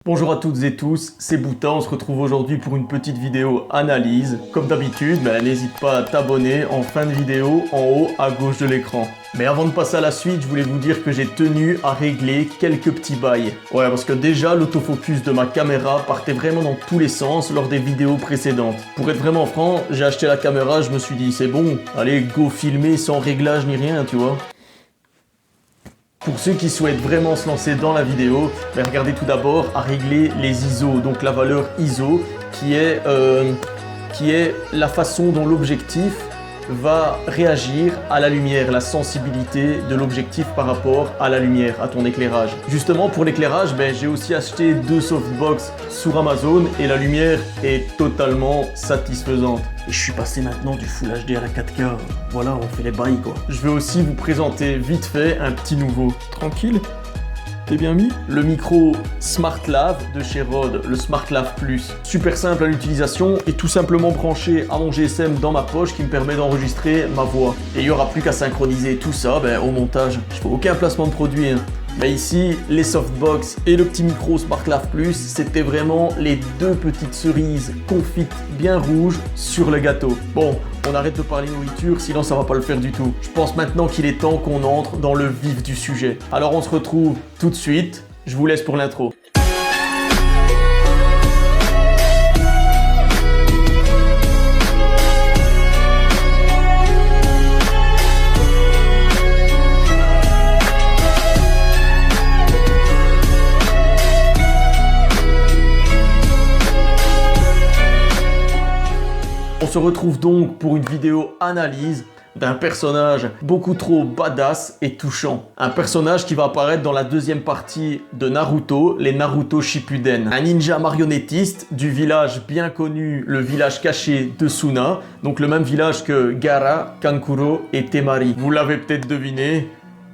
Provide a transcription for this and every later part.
Bonjour à toutes et tous, c'est Bouta, on se retrouve aujourd'hui pour une petite vidéo analyse. Comme d'habitude, n'hésite pas à t'abonner en fin de vidéo, en haut à gauche de l'écran. Mais avant de passer à la suite, je voulais vous dire que j'ai tenu à régler quelques petits bails. Ouais, parce que déjà, l'autofocus de ma caméra partait vraiment dans tous les sens lors des vidéos précédentes. Pour être vraiment franc, j'ai acheté la caméra, je me suis dit c'est bon, allez, go filmer sans réglage ni rien, tu vois. Pour ceux qui souhaitent vraiment se lancer dans la vidéo, regardez tout d'abord à régler les ISO, donc la valeur ISO qui est la façon dont l'objectif va réagir à la lumière, la sensibilité de l'objectif par rapport à la lumière, à ton éclairage. Justement pour l'éclairage, j'ai aussi acheté 2 softbox sur Amazon et la lumière est totalement satisfaisante. Et je suis passé maintenant du Full HD à la 4K, voilà, on fait les bails quoi. Je vais aussi vous présenter vite fait un petit nouveau. Tranquille? T'es bien mis? Le micro SmartLav de chez Rode, le SmartLav Plus. Super simple à l'utilisation et tout simplement branché à mon GSM dans ma poche qui me permet d'enregistrer ma voix. Et il n'y aura plus qu'à synchroniser tout ça au montage. Je fais aucun placement de produit. Mais ici, les softbox et le petit micro SmartLav Plus, c'était vraiment les deux petites cerises confites bien rouges sur le gâteau. Bon, on arrête de parler nourriture, sinon ça va pas le faire du tout. Je pense maintenant qu'il est temps qu'on entre dans le vif du sujet. Alors on se retrouve tout de suite, je vous laisse pour l'intro. On se retrouve donc pour une vidéo analyse d'un personnage beaucoup trop badass et touchant. Un personnage qui va apparaître dans la deuxième partie de Naruto, les Naruto Shippuden. Un ninja marionnettiste du village bien connu, le village caché de Suna, donc le même village que Gaara, Kankuro et Temari. Vous l'avez peut-être deviné,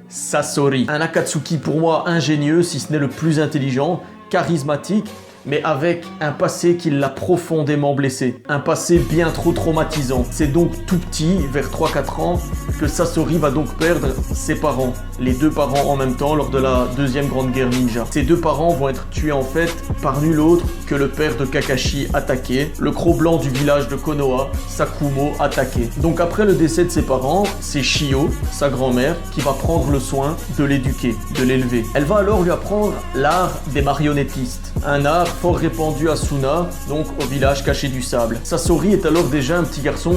Sasori. Un Akatsuki pour moi ingénieux, si ce n'est le plus intelligent, charismatique, mais avec un passé qui l'a profondément blessé. Un passé bien trop traumatisant. C'est donc tout petit, vers 3-4 ans, que Sasori va donc perdre ses parents. Les deux parents en même temps lors de la deuxième grande guerre ninja. Ces deux parents vont être tués en fait par nul autre que le père de Kakashi attaqué, le croc blanc du village de Konoha, Sakumo attaqué. Donc après le décès de ses parents, c'est Shio, sa grand-mère, qui va prendre le soin de l'éduquer, de l'élever. Elle va alors lui apprendre l'art des marionnettistes. Un art fort répandu à Suna, donc au village caché du sable. Sasori est alors déjà un petit garçon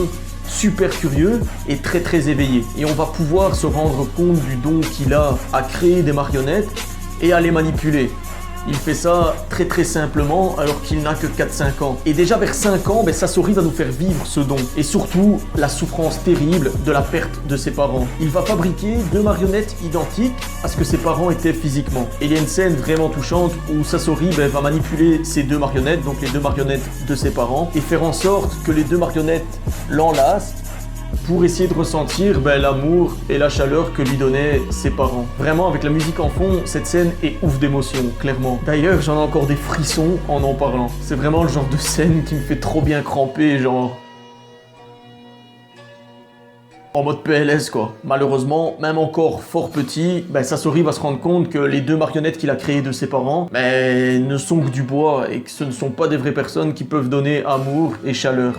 super curieux et très éveillé. Et on va pouvoir se rendre compte du don qu'il a à créer des marionnettes et à les manipuler. Il fait ça très simplement alors qu'il n'a que 4-5 ans. Et déjà vers 5 ans, Sasori va nous faire vivre ce don. Et surtout, la souffrance terrible de la perte de ses parents. Il va fabriquer 2 marionnettes identiques à ce que ses parents étaient physiquement. Et il y a une scène vraiment touchante où Sasori va manipuler ces 2 marionnettes, donc les 2 marionnettes de ses parents, et faire en sorte que les 2 marionnettes l'enlacent pour essayer de ressentir l'amour et la chaleur que lui donnaient ses parents. Vraiment, avec la musique en fond, cette scène est ouf d'émotion, clairement. D'ailleurs, j'en ai encore des frissons en parlant. C'est vraiment le genre de scène qui me fait trop bien cramper, genre... en mode PLS quoi. Malheureusement, même encore fort petit, Sasori va se rendre compte que les 2 marionnettes qu'il a créées de ses parents, ne sont que du bois et que ce ne sont pas des vraies personnes qui peuvent donner amour et chaleur.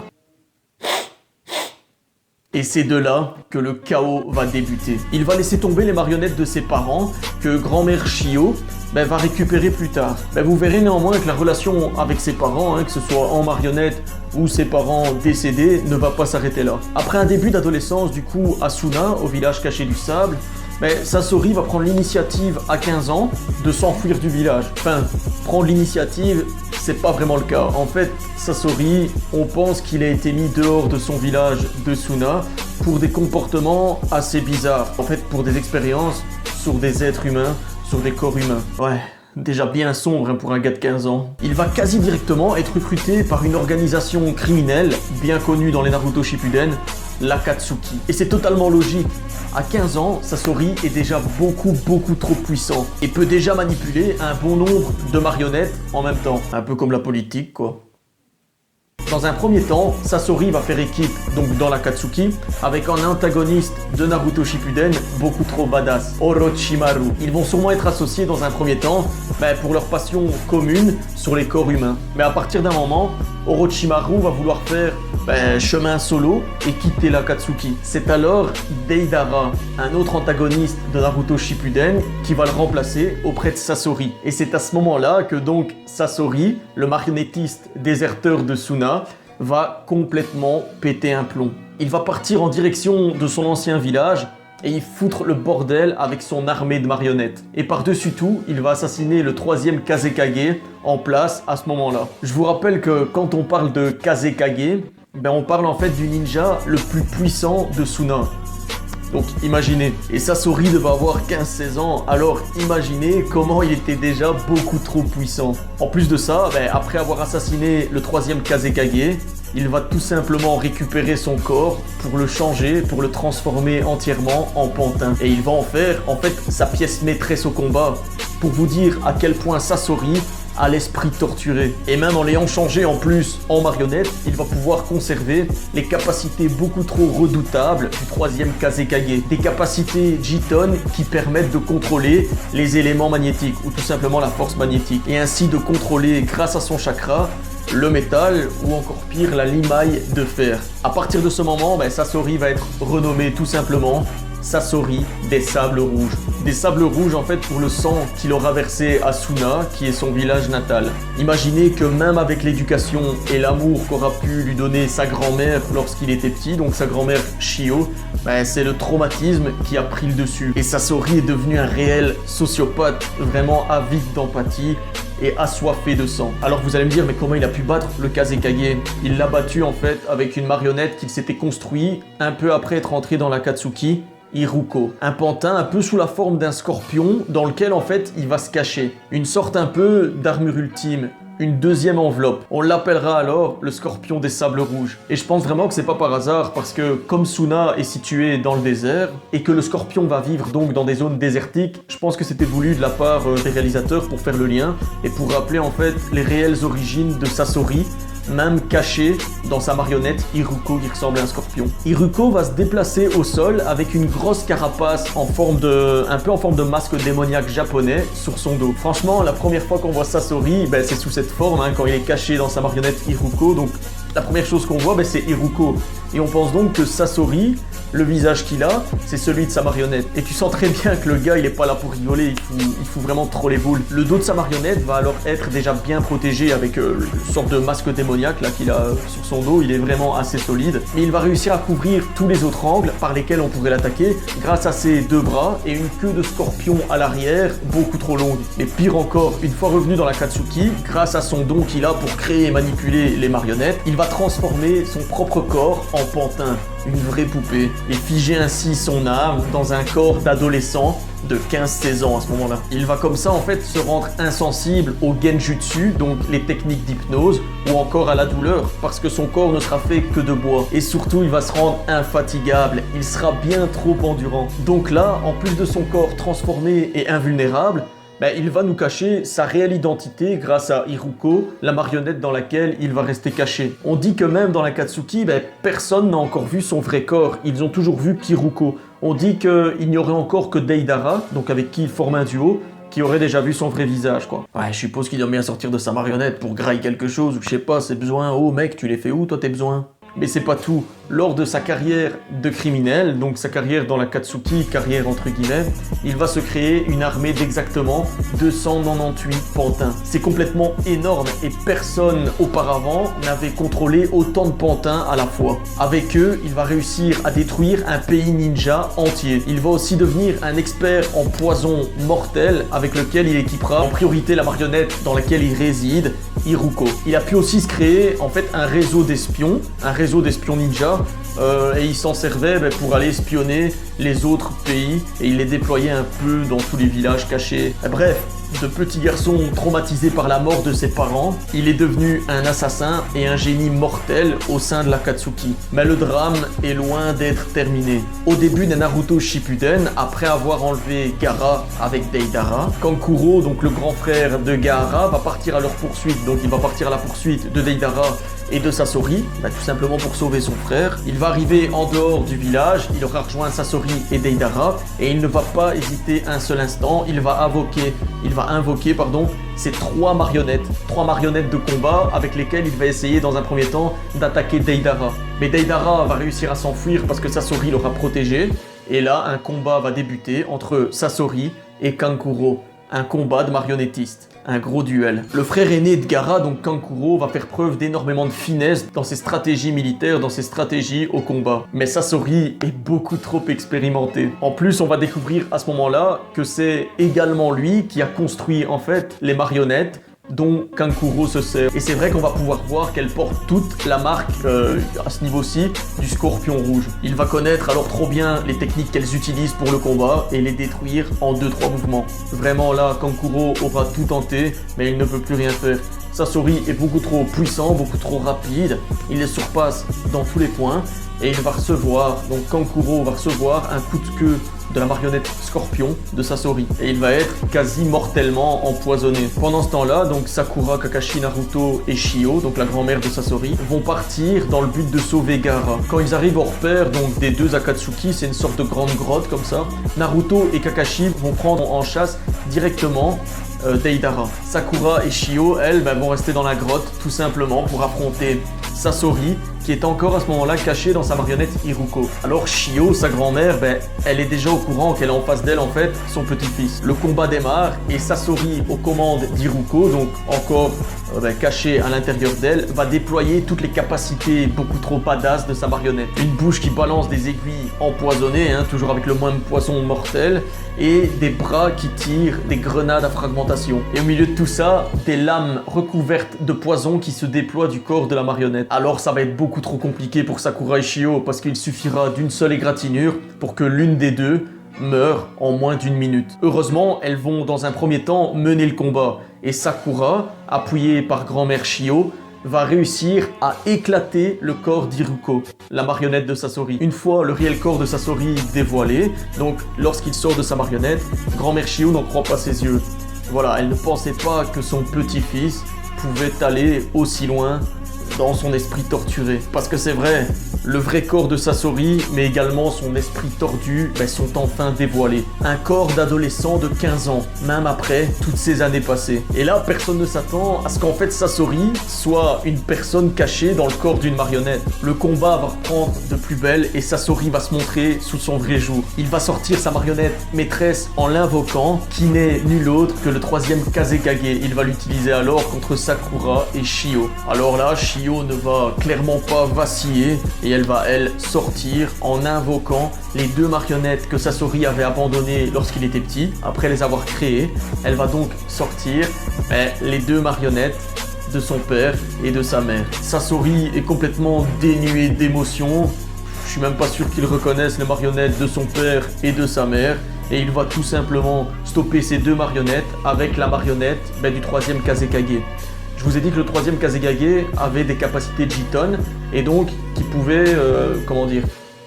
Et c'est de là que le chaos va débuter. Il va laisser tomber les marionnettes de ses parents que grand-mère Shio va récupérer plus tard. Vous verrez néanmoins que la relation avec ses parents, que ce soit en marionnette ou ses parents décédés, ne va pas s'arrêter là. Après un début d'adolescence du coup à Suna, au village caché du sable, Sasori va prendre l'initiative à 15 ans de s'enfuir du village. Enfin, prendre l'initiative, c'est pas vraiment le cas. En fait, Sasori, on pense qu'il a été mis dehors de son village de Suna pour des comportements assez bizarres. En fait, pour des expériences sur des êtres humains, sur des corps humains. Ouais, déjà bien sombre pour un gars de 15 ans. Il va quasi directement être recruté par une organisation criminelle bien connue dans les Naruto Shippuden, l'Akatsuki. Et c'est totalement logique. À 15 ans, Sasori est déjà beaucoup trop puissant et peut déjà manipuler un bon nombre de marionnettes en même temps. Un peu comme la politique quoi. Dans un premier temps, Sasori va faire équipe donc dans l'Akatsuki avec un antagoniste de Naruto Shippuden beaucoup trop badass, Orochimaru. Ils vont sûrement être associés dans un premier temps pour leur passion commune sur les corps humains. Mais à partir d'un moment, Orochimaru va vouloir faire chemin solo et quitter l'Akatsuki. C'est alors Deidara, un autre antagoniste de Naruto Shippuden, qui va le remplacer auprès de Sasori. Et c'est à ce moment-là que donc Sasori, le marionnettiste déserteur de Suna, va complètement péter un plomb. Il va partir en direction de son ancien village et il foutre le bordel avec son armée de marionnettes. Et par-dessus tout, il va assassiner le 3e Kazekage en place à ce moment-là. Je vous rappelle que quand on parle de Kazekage, on parle en fait du ninja le plus puissant de Suna. Donc imaginez, et Sasori devait avoir 15-16 ans, alors imaginez comment il était déjà beaucoup trop puissant. En plus de ça, après avoir assassiné le 3e Kazekage, il va tout simplement récupérer son corps pour le changer, pour le transformer entièrement en pantin. Et il va en faire, en fait, sa pièce maîtresse au combat. Pour vous dire à quel point Sasori a l'esprit torturé. Et même en l'ayant changé en plus en marionnette, il va pouvoir conserver les capacités beaucoup trop redoutables du 3e Kazekage. Des capacités Jiton qui permettent de contrôler les éléments magnétiques ou tout simplement la force magnétique. Et ainsi de contrôler grâce à son chakra le métal ou encore pire la limaille de fer. À partir de ce moment, Sasori va être renommé tout simplement Sasori des Sables Rouges. Des Sables Rouges en fait pour le sang qu'il aura versé à Suna, qui est son village natal. Imaginez que même avec l'éducation et l'amour qu'aura pu lui donner sa grand-mère lorsqu'il était petit, donc sa grand-mère Shio, c'est le traumatisme qui a pris le dessus. Et Sasori est devenu un réel sociopathe, vraiment avide d'empathie et assoiffé de sang. Alors vous allez me dire, mais comment il a pu battre le Kazekage? Il l'a battu en fait avec une marionnette qu'il s'était construit un peu après être entré dans l'Akatsuki, Iruko. Un pantin un peu sous la forme d'un scorpion dans lequel en fait il va se cacher. Une sorte un peu d'armure ultime. Une deuxième enveloppe. On l'appellera alors le scorpion des sables rouges. Et je pense vraiment que c'est pas par hasard parce que comme Suna est situé dans le désert et que le scorpion va vivre donc dans des zones désertiques, je pense que c'était voulu de la part des réalisateurs pour faire le lien et pour rappeler en fait les réelles origines de Sasori, même caché dans sa marionnette Iruko qui ressemble à un scorpion. Iruko va se déplacer au sol avec une grosse carapace un peu en forme de masque démoniaque japonais sur son dos. Franchement, la première fois qu'on voit Sasori, c'est sous cette forme, quand il est caché dans sa marionnette Iruko. Donc la première chose qu'on voit, c'est Iruko. Et on pense donc que Sasori, le visage qu'il a, c'est celui de sa marionnette. Et tu sens très bien que le gars, il est pas là pour rigoler, il fout vraiment trop les boules. Le dos de sa marionnette va alors être déjà bien protégé avec une sorte de masque démoniaque là qu'il a sur son dos. Il est vraiment assez solide. Mais il va réussir à couvrir tous les autres angles par lesquels on pourrait l'attaquer grâce à ses 2 bras et une queue de scorpion à l'arrière beaucoup trop longue. Et pire encore, une fois revenu dans l'Akatsuki, grâce à son don qu'il a pour créer et manipuler les marionnettes, il va transformer son propre corps en pantin, une vraie poupée, et figer ainsi son âme dans un corps d'adolescent de 15-16 ans à ce moment-là. Il va comme ça en fait se rendre insensible au genjutsu, donc les techniques d'hypnose, ou encore à la douleur, parce que son corps ne sera fait que de bois. Et surtout, il va se rendre infatigable, il sera bien trop endurant. Donc là, en plus de son corps transformé et invulnérable, il va nous cacher sa réelle identité grâce à Iruko, la marionnette dans laquelle il va rester caché. On dit que même dans l'Akatsuki, personne n'a encore vu son vrai corps. Ils ont toujours vu Kiruko. On dit qu'il n'y aurait encore que Deidara, donc avec qui il forme un duo, qui aurait déjà vu son vrai visage, quoi. Ouais, je suppose qu'il doit bien sortir de sa marionnette pour grailler quelque chose, ou je sais pas, ses besoins. Oh mec, tu les fais où, toi, tes besoins? Mais c'est pas tout. Lors de sa carrière de criminel, donc sa carrière dans la Katsuki, carrière entre guillemets, il va se créer une armée d'exactement 298 pantins. C'est complètement énorme et personne auparavant n'avait contrôlé autant de pantins à la fois. Avec eux, il va réussir à détruire un pays ninja entier. Il va aussi devenir un expert en poison mortel avec lequel il équipera en priorité la marionnette dans laquelle il réside, Iruko. Il a pu aussi se créer en fait un réseau d'espions ninja, et il s'en servait pour aller espionner les autres pays et il les déployait un peu dans tous les villages cachés. Bref, de petit garçon traumatisé par la mort de ses parents, il est devenu un assassin et un génie mortel au sein de l'Akatsuki. Mais le drame est loin d'être terminé. Au début de Naruto Shippuden, après avoir enlevé Gaara avec Deidara, Kankuro, donc le grand frère de Gaara, va partir à leur poursuite. Donc il va partir à la poursuite de Deidara et de Sasori, tout simplement pour sauver son frère. Il va arriver en dehors du village, il aura rejoint Sasori et Deidara, et il ne va pas hésiter un seul instant, il va invoquer ces trois marionnettes de combat avec lesquelles il va essayer dans un premier temps d'attaquer Deidara. Mais Deidara va réussir à s'enfuir parce que Sasori l'aura protégé, et là un combat va débuter entre Sasori et Kankuro, un combat de marionnettistes. Un gros duel. Le frère aîné de Gaara, donc Kankuro, va faire preuve d'énormément de finesse dans ses stratégies militaires, dans ses stratégies au combat. Mais Sasori est beaucoup trop expérimenté. En plus, on va découvrir à ce moment-là que c'est également lui qui a construit en fait les marionnettes dont Kankuro se sert. Et c'est vrai qu'on va pouvoir voir qu'elle porte toute la marque, à ce niveau-ci, du scorpion rouge. Il va connaître alors trop bien les techniques qu'elles utilisent pour le combat et les détruire en 2-3 mouvements. Vraiment là, Kankuro aura tout tenté, mais il ne peut plus rien faire. Sasori est beaucoup trop puissant, beaucoup trop rapide, il les surpasse dans tous les points, et il va recevoir, donc Kankuro va recevoir un coup de queue de la marionnette Scorpion de Sasori. Et il va être quasi mortellement empoisonné. Pendant ce temps-là, donc Sakura, Kakashi, Naruto et Shio, donc la grand-mère de Sasori, vont partir dans le but de sauver Gaara. Quand ils arrivent au repère donc des deux Akatsuki, c'est une sorte de grande grotte comme ça, Naruto et Kakashi vont prendre en chasse directement Deidara. Sakura et Shio, elles, vont rester dans la grotte tout simplement pour affronter Sasori, qui est encore à ce moment-là cachée dans sa marionnette Iruko. Alors Shio, sa grand-mère, elle est déjà au courant qu'elle a en face d'elle en fait son petit-fils. Le combat démarre et Sasori, aux commandes d'Iruko, donc encore caché à l'intérieur d'elle, va déployer toutes les capacités beaucoup trop badass de sa marionnette. Une bouche qui balance des aiguilles empoisonnées, toujours avec le même poison mortel, et des bras qui tirent des grenades à fragmentation. Et au milieu de tout ça, des lames recouvertes de poison qui se déploient du corps de la marionnette. Alors ça va être beaucoup trop compliqué pour Sakura et Shio parce qu'il suffira d'une seule égratignure pour que l'une des deux meurt en moins d'1 minute. Heureusement, elles vont dans un premier temps mener le combat et Sakura, appuyée par grand-mère Shio, va réussir à éclater le corps d'Iruko, la marionnette de Sasori. Une fois le réel corps de Sasori dévoilé, donc lorsqu'il sort de sa marionnette, grand-mère Shio n'en croit pas ses yeux. Voilà, elle ne pensait pas que son petit-fils pouvait aller aussi loin dans son esprit torturé. Parce que c'est vrai, le vrai corps de Sasori, mais également son esprit tordu, sont enfin dévoilés. Un corps d'adolescent de 15 ans, même après toutes ces années passées. Et là, personne ne s'attend à ce qu'en fait Sasori soit une personne cachée dans le corps d'une marionnette. Le combat va reprendre de plus belle et Sasori va se montrer sous son vrai jour. Il va sortir sa marionnette maîtresse en l'invoquant, qui n'est nul autre que le 3e Kazekage. Il va l'utiliser alors contre Sakura et Shio. Alors là, Shio ne va clairement pas vaciller et elle va, elle, sortir en invoquant les deux marionnettes que Sasori avait abandonnées lorsqu'il était petit, après les avoir créées. Elle va donc sortir les deux marionnettes de son père et de sa mère. Sasori est complètement dénué d'émotion. Je suis même pas sûr qu'il reconnaisse les marionnettes de son père et de sa mère. Et il va tout simplement stopper ces deux marionnettes avec la marionnette du 3e Kazekage. Je vous ai dit que le 3e Kazekage avait des capacités Jiton et donc qu'il pouvait,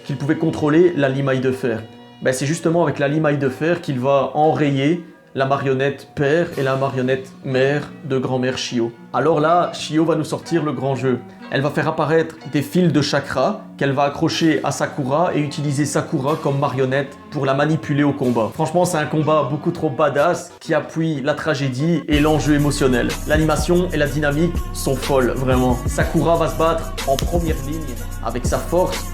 qu'il pouvait contrôler la limaille de fer. C'est justement avec la limaille de fer qu'il va enrayer la marionnette père et la marionnette mère de grand-mère Shio. Alors là, Shio va nous sortir le grand jeu. Elle va faire apparaître des fils de chakra qu'elle va accrocher à Sakura et utiliser Sakura comme marionnette pour la manipuler au combat. Franchement, c'est un combat beaucoup trop badass qui appuie la tragédie et l'enjeu émotionnel. L'animation et la dynamique sont folles, vraiment. Sakura va se battre en première ligne avec sa force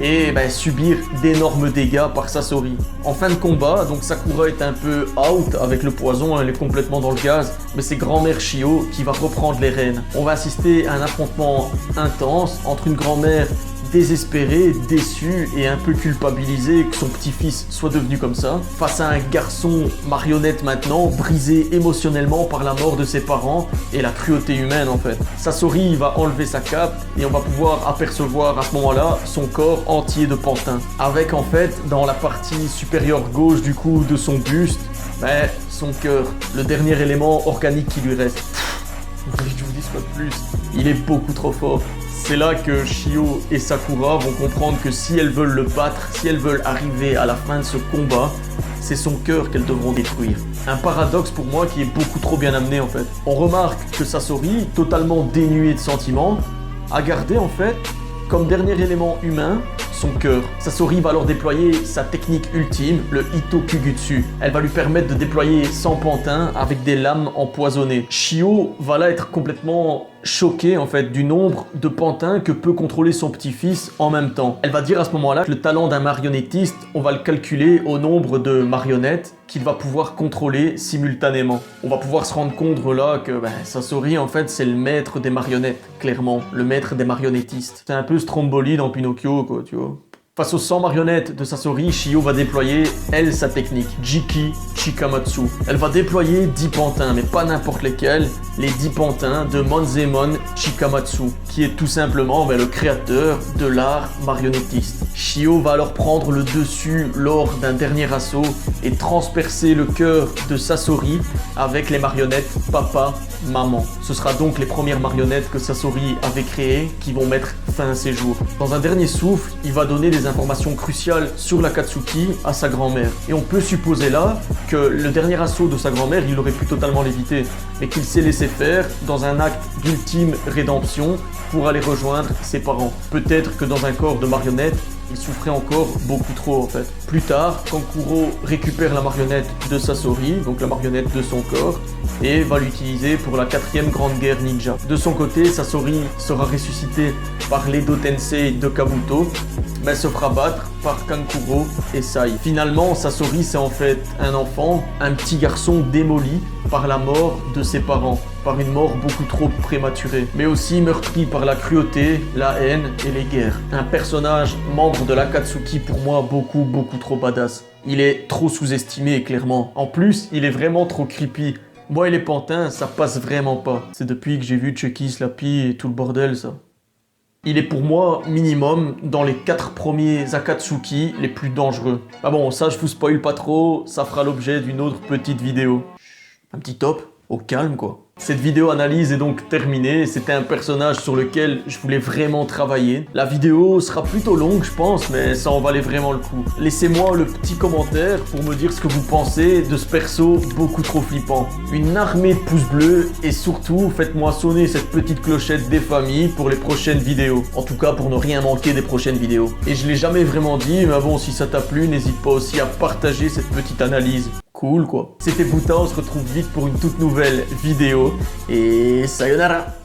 et subir d'énormes dégâts par Sasori. En fin de combat, donc Sakura est un peu out avec le poison, elle est complètement dans le gaz, mais c'est grand-mère Shio qui va reprendre les rênes. On va assister à un affrontement intense entre une grand-mère désespérée, déçue et un peu culpabilisée que son petit-fils soit devenu comme ça, face à un garçon marionnette maintenant, brisé émotionnellement par la mort de ses parents et la cruauté humaine en fait. Sasori va enlever sa cape et on va pouvoir apercevoir à ce moment-là son corps entier de pantin. Avec en fait, dans la partie supérieure gauche du cou de son buste, son cœur, le dernier élément organique qui lui reste. Vous voulez que je vous dise quoi de plus? Il est beaucoup trop fort. C'est là que Shio et Sakura vont comprendre que si elles veulent le battre, si elles veulent arriver à la fin de ce combat, c'est son cœur qu'elles devront détruire. Un paradoxe pour moi qui est beaucoup trop bien amené en fait. On remarque que Sasori, totalement dénué de sentiments, à garder en fait comme dernier élément humain son cœur. Sasori va alors déployer sa technique ultime, le Ito Kugutsu. Elle va lui permettre de déployer 100 pantins avec des lames empoisonnées. Shio va là être complètement choquée en fait du nombre de pantins que peut contrôler son petit-fils en même temps. Elle va dire à ce moment-là que le talent d'un marionnettiste, on va le calculer au nombre de marionnettes qu'il va pouvoir contrôler simultanément. On va pouvoir se rendre compte là que Sasori en fait c'est le maître des marionnettes, clairement, le maître des marionnettistes. C'est un peu Stromboli dans Pinocchio quoi, tu vois. Face aux 100 marionnettes de Sasori, Shio va déployer, elle, sa technique, Jiki Chikamatsu. Elle va déployer 10 pantins, mais pas n'importe lesquels, les 10 pantins de Monzemon Chikamatsu, qui est tout simplement le créateur de l'art marionnettiste. Shio va alors prendre le dessus lors d'un dernier assaut et transpercer le cœur de Sasori avec les marionnettes Papa, Maman. Ce sera donc les premières marionnettes que Sasori avait créées qui vont mettre fin à ses jours. Dans un dernier souffle, il va donner des informations cruciales sur l'Akatsuki à sa grand-mère. Et on peut supposer là que le dernier assaut de sa grand-mère, il aurait pu totalement l'éviter, mais qu'il s'est laissé faire dans un acte d'ultime rédemption pour aller rejoindre ses parents. Peut-être que dans un corps de marionnette, il souffrait encore beaucoup trop en fait. Plus tard, Kankuro récupère la marionnette de Sasori, donc la marionnette de son corps, et va l'utiliser pour la 4e grande guerre ninja. De son côté, Sasori sera ressuscité par l'Edo Tensei de Kabuto, mais se fera battre par Kankuro et Sai. Finalement, Sasori c'est en fait un enfant, un petit garçon démoli par la mort de ses parents, par une mort beaucoup trop prématurée, mais aussi meurtri par la cruauté, la haine et les guerres. Un personnage membre de l'Akatsuki pour moi beaucoup trop badass. Il est trop sous-estimé clairement. En plus, il est vraiment trop creepy. Moi et les pantins, ça passe vraiment pas. C'est depuis que j'ai vu Chucky, Slappy et tout le bordel ça. Il est pour moi minimum dans les 4 premiers Akatsuki les plus dangereux. Ah bon, ça je vous spoil pas trop, ça fera l'objet d'une autre petite vidéo. Un petit top, au calme quoi. Cette vidéo analyse est donc terminée, c'était un personnage sur lequel je voulais vraiment travailler. La vidéo sera plutôt longue je pense, mais ça en valait vraiment le coup. Laissez-moi le petit commentaire pour me dire ce que vous pensez de ce perso beaucoup trop flippant. Une armée de pouces bleus et surtout faites-moi sonner cette petite clochette des familles pour les prochaines vidéos. En tout cas pour ne rien manquer des prochaines vidéos. Et je l'ai jamais vraiment dit, mais bon si ça t'a plu, n'hésite pas aussi à partager cette petite analyse. Cool quoi. C'était Bouta, on se retrouve vite pour une toute nouvelle vidéo. Et sayonara.